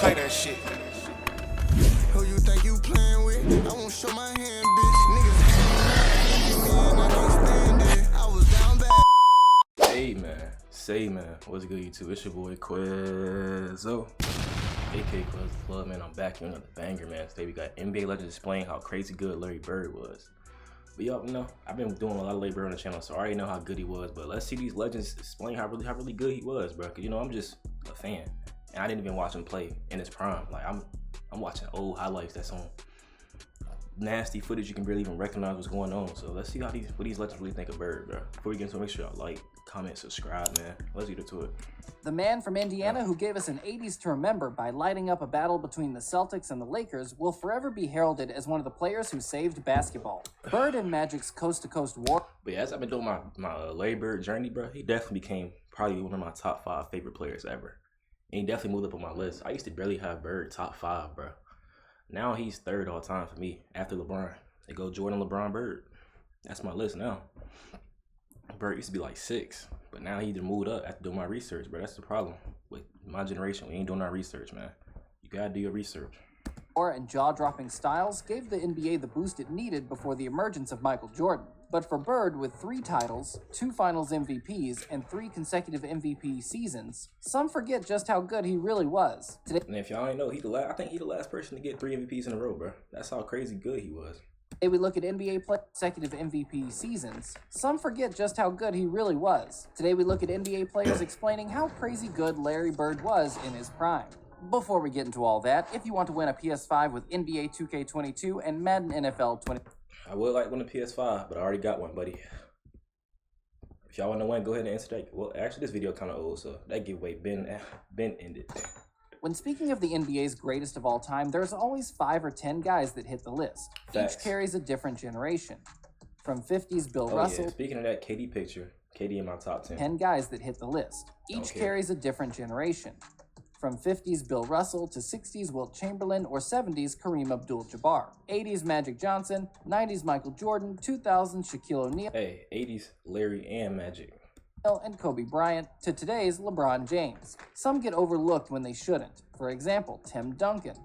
Play that shit. Who you think you playing with? I won't show my hand, bitch. Niggas hating me and I can't stand it. I was down bad. Hey man, say man, what's good YouTube? It's your boy Quizzo, aka Quizzo Club, man. I'm back here with another banger, man. Today we got NBA legends displaying how crazy good Larry Bird was. But y'all know, I've been doing a lot of Larry Bird on the channel, so I already know how good he was. But let's see these legends displaying how really good he was, bro. Cause you know I'm just a fan, and I didn't even watch him play in his prime. Like I'm watching old highlights that's on nasty footage you can barely even recognize what's going on. So let's see what these legends really think of Bird, bro. Before we get into it, make sure y'all like, comment, subscribe, man. Let's get into it. The man from Indiana who gave us an 80s to remember by lighting up a battle between the Celtics and the Lakers will forever be heralded as one of the players who saved basketball. Bird and Magic's coast-to-coast war. But yeah, as I've been doing my Larry Bird journey, bro, he definitely became probably one of my top 5 favorite players ever. And he definitely moved up on my list. I used to barely have Bird top 5, bro. Now he's third all time for me after LeBron. They go Jordan, LeBron, Bird. That's my list now. Bird used to be like 6, but now he just moved up after doing my research, bro. That's the problem with my generation. We ain't doing our research, man. You gotta do your research. And jaw-dropping styles gave the NBA the boost it needed before the emergence of Michael Jordan. But for Bird, with 3 titles, 2 Finals MVPs, and 3 consecutive MVP seasons, some forget just how good he really was. Today, and if y'all ain't know, I think he's the last person to get 3 MVPs in a row, bro. That's how crazy good he was. Today we look at NBA consecutive MVP seasons. Some forget just how good he really was. Today we look at NBA players explaining how crazy good Larry Bird was in his prime. Before we get into all that, if you want to win a PS5 with NBA 2K22 and Madden NFL 20... I would like to win a PS5, but I already got one, buddy. If y'all want to win, go ahead and answer that. Well, actually, this video kind of old, so that giveaway been ended. When speaking of the NBA's greatest of all time, there's always 5 or 10 guys that hit the list. Facts. Each carries a different generation. From 50s Bill Russell... Yeah. Speaking of that KD picture, KD in my top 10. 10 guys that hit the list. Each carries a different generation. From 50s Bill Russell to 60s Wilt Chamberlain or 70s Kareem Abdul-Jabbar. 80s Magic Johnson, 90s Michael Jordan, 2000s Shaquille O'Neal. Hey, 80s Larry and Magic. And Kobe Bryant to today's LeBron James. Some get overlooked when they shouldn't. For example, Tim Duncan.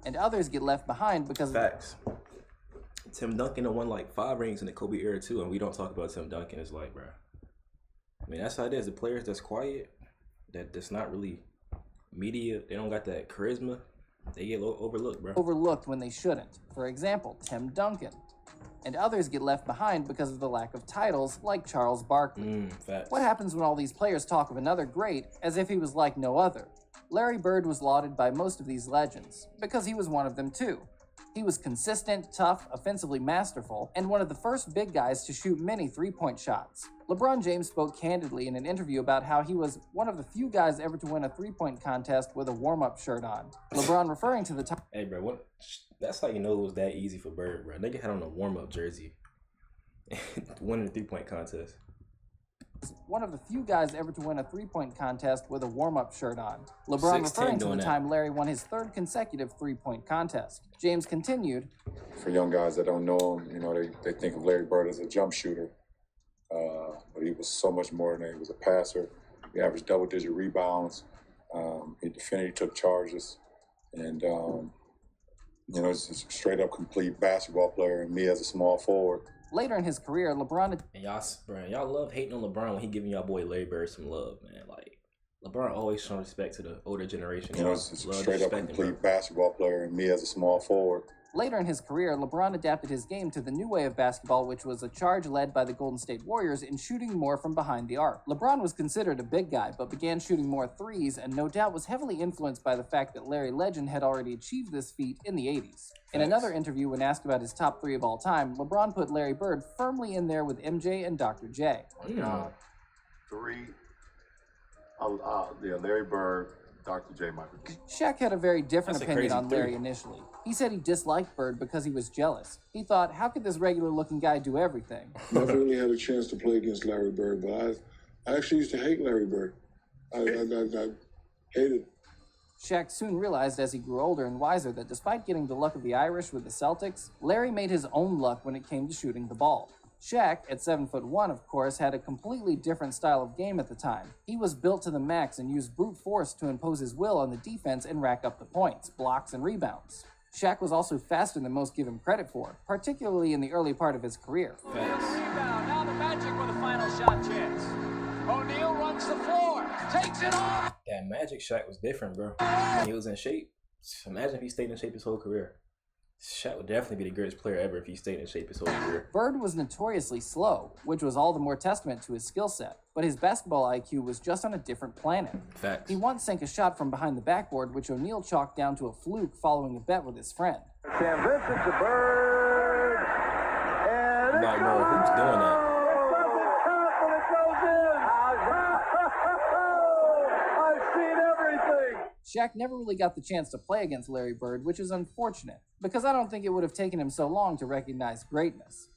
And others get left behind because... Facts. Tim Duncan won like 5 rings in the Kobe era too, and we don't talk about Tim Duncan. It's like, bro. I mean, that's how it is. The players that's quiet, that's not really media, they don't got that charisma, they get overlooked, bro. Overlooked when they shouldn't. For example, Tim Duncan. And others get left behind because of the lack of titles, like Charles Barkley. Facts. What happens when all these players talk of another great as if he was like no other? Larry Bird was lauded by most of these legends, because he was one of them too. He was consistent, tough, offensively masterful, and one of the first big guys to shoot many three-point shots. LeBron James spoke candidly in an interview about how he was one of the few guys ever to win a three-point contest with a warm-up shirt on. LeBron referring to the time... Hey, bro, that's how you know it was that easy for Bird, bro. Nigga had on a warm-up jersey, winning the three-point contest. One of the few guys ever to win a three-point contest with a warm-up shirt on. LeBron referring to the time Larry won his 3rd consecutive three-point contest. James continued, for young guys that don't know him, you know, they think of Larry Bird as a jump shooter. But he was so much more than that. He was a passer. He averaged double-digit rebounds. He defended, he took charges. And, you know, he's a straight-up complete basketball player, and me as a small forward. Later in his career, LeBron... And y'all love hating on LeBron when he giving y'all boy Larry Bird some love, man. Like, LeBron always showing respect to the older generation. You know, he's a straight-up complete basketball player, and me as a small forward. Later in his career, LeBron adapted his game to the new way of basketball, which was a charge led by the Golden State Warriors in shooting more from behind the arc. LeBron was considered a big guy, but began shooting more threes, and no doubt was heavily influenced by the fact that Larry Legend had already achieved this feat in the 80s. In another interview, when asked about his top 3 of all time, LeBron put Larry Bird firmly in there with MJ and Dr. J. 3, Larry Bird, Dr. J. Michael. Shaq had a very different opinion on Larry initially. He said he disliked Bird because he was jealous. He thought, how could this regular-looking guy do everything? Never really had a chance to play against Larry Bird, but I actually used to hate Larry Bird. I hated. Shaq soon realized as he grew older and wiser that despite getting the luck of the Irish with the Celtics, Larry made his own luck when it came to shooting the ball. Shaq, at 7'1", of course, had a completely different style of game at the time. He was built to the max and used brute force to impose his will on the defense and rack up the points, blocks, and rebounds. Shaq was also faster than most give him credit for, particularly in the early part of his career. Rebound. Now the Magic with a final shot chance. O'Neal runs the floor, takes it off. That Magic Shaq was different, bro. When he was in shape. Imagine if he stayed in shape his whole career. Shaq would definitely be the greatest player ever if he stayed in shape his whole career. Bird was notoriously slow, which was all the more testament to his skill set, but his basketball IQ was just on a different planet. Facts. He once sank a shot from behind the backboard, which O'Neal chalked down to a fluke following a bet with his friend. Cam Vincent to Bird, and Like, bro, who's doing that? I've seen everything. Shaq never really got the chance to play against Larry Bird, which is unfortunate, because I don't think it would have taken him so long to recognize greatness.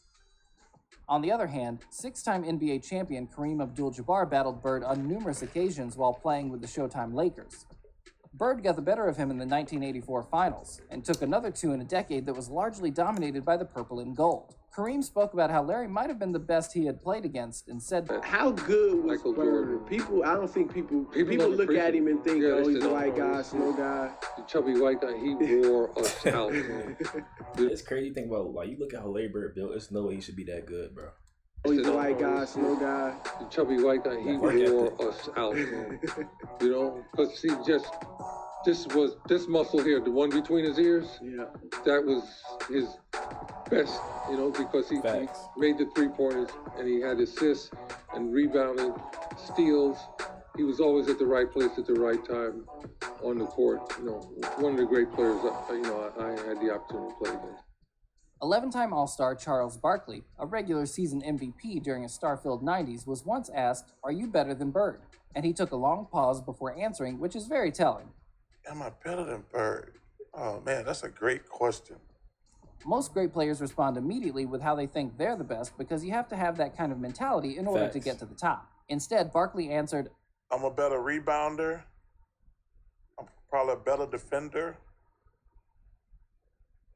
On the other hand, six-time NBA champion Kareem Abdul-Jabbar battled Bird on numerous occasions while playing with the Showtime Lakers. Bird got the better of him in the 1984 finals, and took another two in a decade that was largely dominated by the purple and gold. Kareem spoke about how Larry might have been the best he had played against, and said, how good was Michael Bird? Jordan. I don't think people don't look at him and think, yeah, oh, they he's a say, white oh, guy, he's slow guy. The chubby white guy, he wore us out, man. It's crazy to think about, like, you look at how Larry Bird built, there's no way he should be that good, bro. Oh, he's a white guy, slow guy. The chubby white guy, he wore us out, man. You know, because he just, this muscle here, the one between his ears, Yeah. that was his best, you know, because he made the three-pointers and he had assists and rebounded, steals. He was always at the right place at the right time on the court. You know, one of the great players, you know, I had the opportunity to play against. 11-time All-Star Charles Barkley, a regular season MVP during a star-filled 90s, was once asked, "Are you better than Bird?" And he took a long pause before answering, which is very telling. Am I better than Bird? Oh man, that's a great question. Most great players respond immediately with how they think they're the best, because you have to have that kind of mentality in order to get to the top. Instead, Barkley answered, I'm a better rebounder. I'm probably a better defender.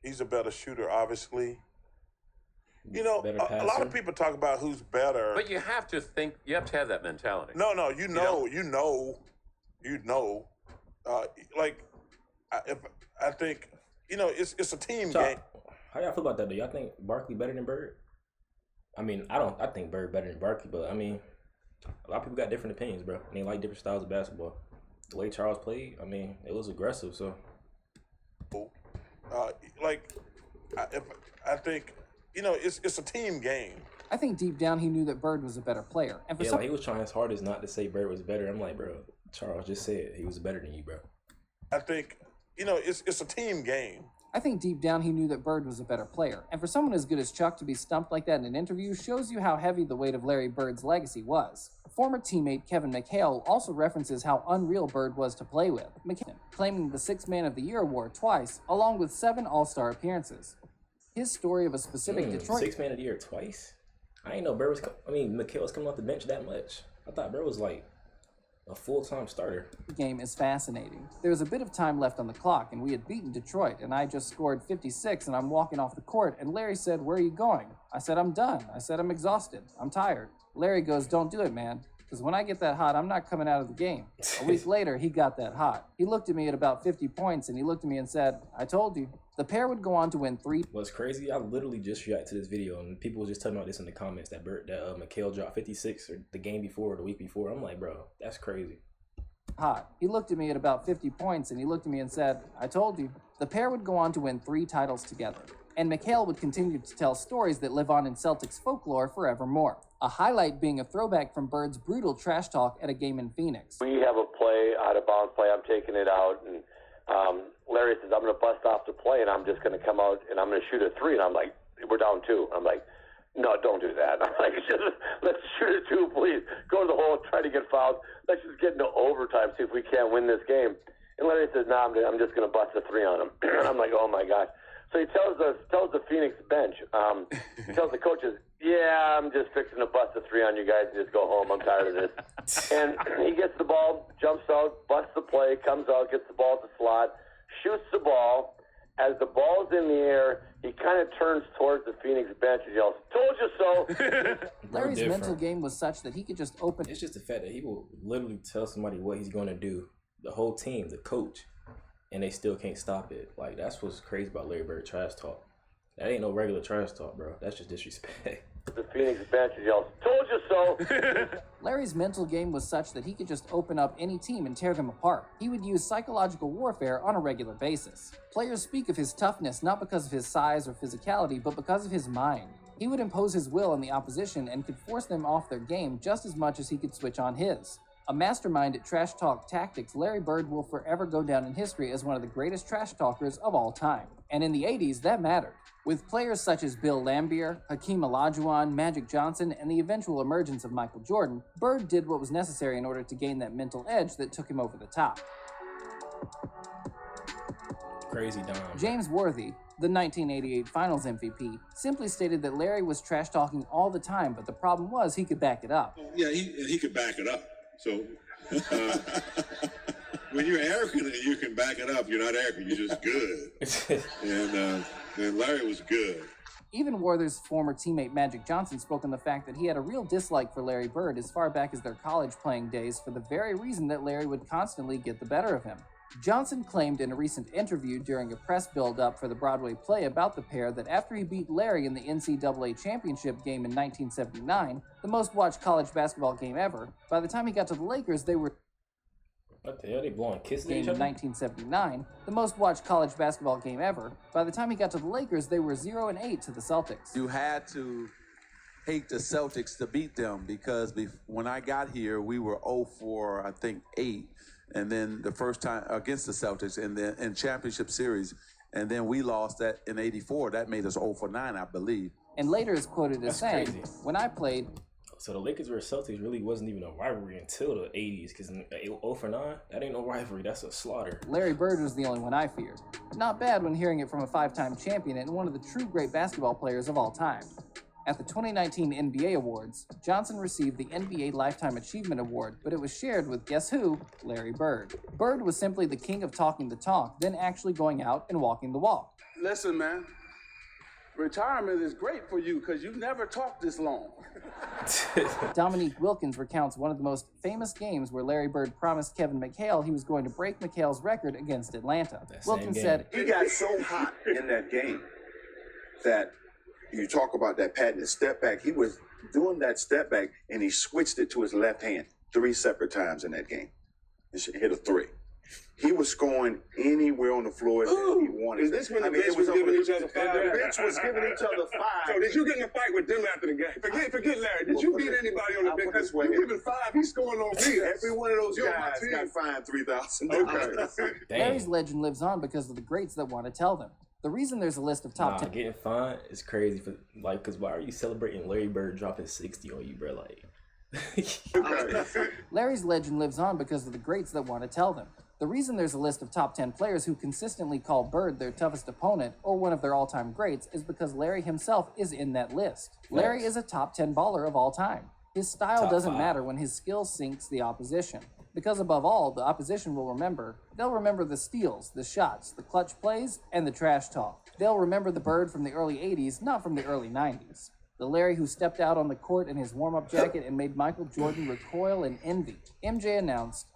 He's a better shooter, obviously. You know, a lot of people talk about who's better. But you have to think, you have to have that mentality. No, you know. I think, you know, it's a team game. How y'all feel about that? Do y'all think Barkley better than Bird? I mean, I think Bird better than Barkley, but I mean, a lot of people got different opinions, bro. And they like different styles of basketball. The way Charles played, I mean, it was aggressive, so. I think, you know, it's a team game. I think deep down he knew that Bird was a better player. And for like he was trying his hardest not to say Bird was better. I'm like, bro, Charles just said he was better than you, bro. I think, you know, it's a team game. I think deep down he knew that Bird was a better player. And for someone as good as Chuck to be stumped like that in an interview shows you how heavy the weight of Larry Bird's legacy was. Former teammate Kevin McHale also references how unreal Bird was to play with, claiming the Sixth Man of the Year award twice, along with 7 All-Star appearances. His story of a specific Detroit... Sixth Man of the Year twice? I ain't know Bird was... McHale was coming off the bench that much. I thought Bird was like a full-time starter. The game is fascinating. There was a bit of time left on the clock, and we had beaten Detroit, and I just scored 56, and I'm walking off the court, and Larry said, "Where are you going?" I said, "I'm done." I said, "I'm exhausted. I'm tired." Larry goes, "Don't do it, man. Because when I get that hot, I'm not coming out of the game." A week later, he got that hot. He looked at me at about 50 points, and he looked at me and said, "I told you." The pair would go on to win 3. What's crazy, I literally just reacted to this video, and people were just telling me about this in the comments, that McHale dropped 56 or the game before or the week before. I'm like, bro, that's crazy. Hot. He looked at me at about 50 points, and he looked at me and said, "I told you." The pair would go on to win 3 titles together. And McHale would continue to tell stories that live on in Celtics folklore forevermore. A highlight being a throwback from Bird's brutal trash talk at a game in Phoenix. We have a play, out-of-bounds play, I'm taking it out, and Larry says, "I'm going to bust off the play, and I'm just going to come out, and I'm going to shoot a 3, and I'm like, "We're down 2. I'm like, "No, don't do that." I'm like, "Let's shoot a 2, please. Go to the hole, try to get fouled. Let's just get into overtime, see if we can't win this game." And Larry says, "No, I'm just going to bust a 3 on him." I'm like, "Oh, my gosh." So he tells the Phoenix bench, he tells the coaches, "Yeah, I'm just fixing to bust a 3 on you guys and just go home. I'm tired of this." And he gets the ball, jumps out, busts the play, comes out, gets the ball at the slot, shoots the ball, as the ball's in the air, he kind of turns towards the Phoenix bench and yells, "Told you so." Larry's mental game was such that he could just open. It's just the fact that he will literally tell somebody what he's going to do, the whole team, the coach, and they still can't stop it. Like, that's what's crazy about Larry Bird trash talk. That ain't no regular trash talk, bro. That's just disrespect. The Phoenix bench and yells, "Told you so." Larry's mental game was such that he could just open up any team and tear them apart. He would use psychological warfare on a regular basis. Players speak of his toughness not because of his size or physicality, but because of his mind. He would impose his will on the opposition and could force them off their game just as much as he could switch on his. A mastermind at trash talk tactics, Larry Bird will forever go down in history as one of the greatest trash talkers of all time. And in the 80s, that mattered. With players such as Bill Laimbeer, Hakeem Olajuwon, Magic Johnson, and the eventual emergence of Michael Jordan, Bird did what was necessary in order to gain that mental edge that took him over the top. Crazy Dom. James Worthy, the 1988 Finals MVP, simply stated that Larry was trash talking all the time, but the problem was he could back it up. Yeah, he could back it up. So when you're arrogant and you can back it up, you're not arrogant, you're just good. And Larry was good. Even Worthy's former teammate Magic Johnson spoke on the fact that he had a real dislike for Larry Bird as far back as their college playing days for the very reason that Larry would constantly get the better of him. Johnson claimed in a recent interview during a press build-up for the Broadway play about the pair that after he beat Larry in the NCAA championship game in 1979, the most watched college basketball game ever, by the time he got to the Lakers, they were What the hell? They blowing kisses at game each in other? 1979, the most watched college basketball game ever. By the time he got to the Lakers, they were 0-8 to the Celtics. You had to hate the Celtics to beat them because when I got here, we were 0-4, I think 8, and then the first time against the Celtics in the championship series, and then we lost that in '84. That made us 0-9, I believe. And later is quoted as saying, crazy. "When I played." So the Lakers versus Celtics really wasn't even a rivalry until the 80s, because 0-9, that ain't no rivalry, that's a slaughter. Larry Bird was the only one I feared. Not bad when hearing it from a 5-time champion and one of the true great basketball players of all time. At the 2019 NBA Awards, Johnson received the NBA Lifetime Achievement Award, but it was shared with guess who? Larry Bird. Bird was simply the king of talking the talk, then actually going out and walking the walk. Listen, man. Retirement is great for you because you've never talked this long. Dominique Wilkins recounts one of the most famous games where Larry Bird promised Kevin McHale he was going to break McHale's record against Atlanta. Wilkins said, "He got so hot in that game that you talk about that patented step back. He was doing that step back and he switched it to his left hand 3 separate times in that game. He hit a 3. He was scoring anywhere on the floor that he wanted. Is this when the bench was giving each other 5? The bench was giving each other 5. So did you get in a fight with them after the game? Forget Larry. Did you beat anybody on the bench? Because you giving 5, he's scoring on me. Every one of those guys got fined $3,000. Okay. Larry's legend lives on because of the greats that want to tell them. The reason there's a list of top 10... Getting fined is crazy, for like, because why are you celebrating Larry Bird dropping 60 on you, bro? Like... Larry's legend lives on because of the greats that want to tell them. The reason there's a list of top 10 players who consistently call Bird their toughest opponent or one of their all-time greats is because Larry himself is in that list. Larry is a top 10 baller of all time. His style doesn't matter when his skill sinks the opposition. Because above all, the opposition will remember. They'll remember the steals, the shots, the clutch plays, and the trash talk. They'll remember the Bird from the early 80s, not from the early 90s. The Larry who stepped out on the court in his warm-up jacket and made Michael Jordan recoil in envy. MJ announced,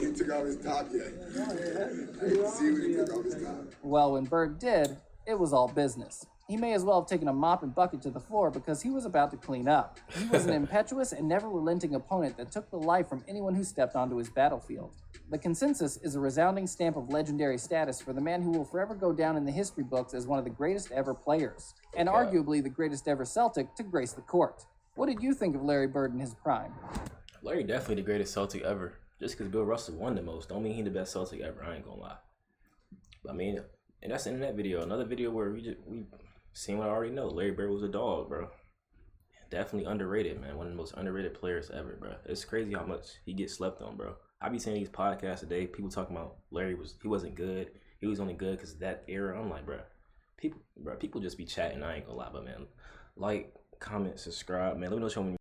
He took off his top yet. See when he took off his top. well, when Bird did, it was all business. He may as well have taken a mop and bucket to the floor because he was about to clean up. He was an impetuous and never relenting opponent that took the life from anyone who stepped onto his battlefield. The consensus is a resounding stamp of legendary status for the man who will forever go down in the history books as one of the greatest ever players, and arguably the greatest ever Celtic to grace the court. What did you think of Larry Bird in his prime? Larry definitely the greatest Celtic ever. Just because Bill Russell won the most don't mean he the best Celtic ever. I ain't gonna lie. But I mean, and that's the internet video. Another video where we seen what I already know. Larry Bird was a dog, bro. Definitely underrated, man. One of the most underrated players ever, bro. It's crazy how much he gets slept on, bro. I be seeing these podcasts today. People talking about he wasn't good. He was only good because of that era. I'm like, bro, people just be chatting. I ain't gonna lie, but man, like, comment, subscribe, man. Let me know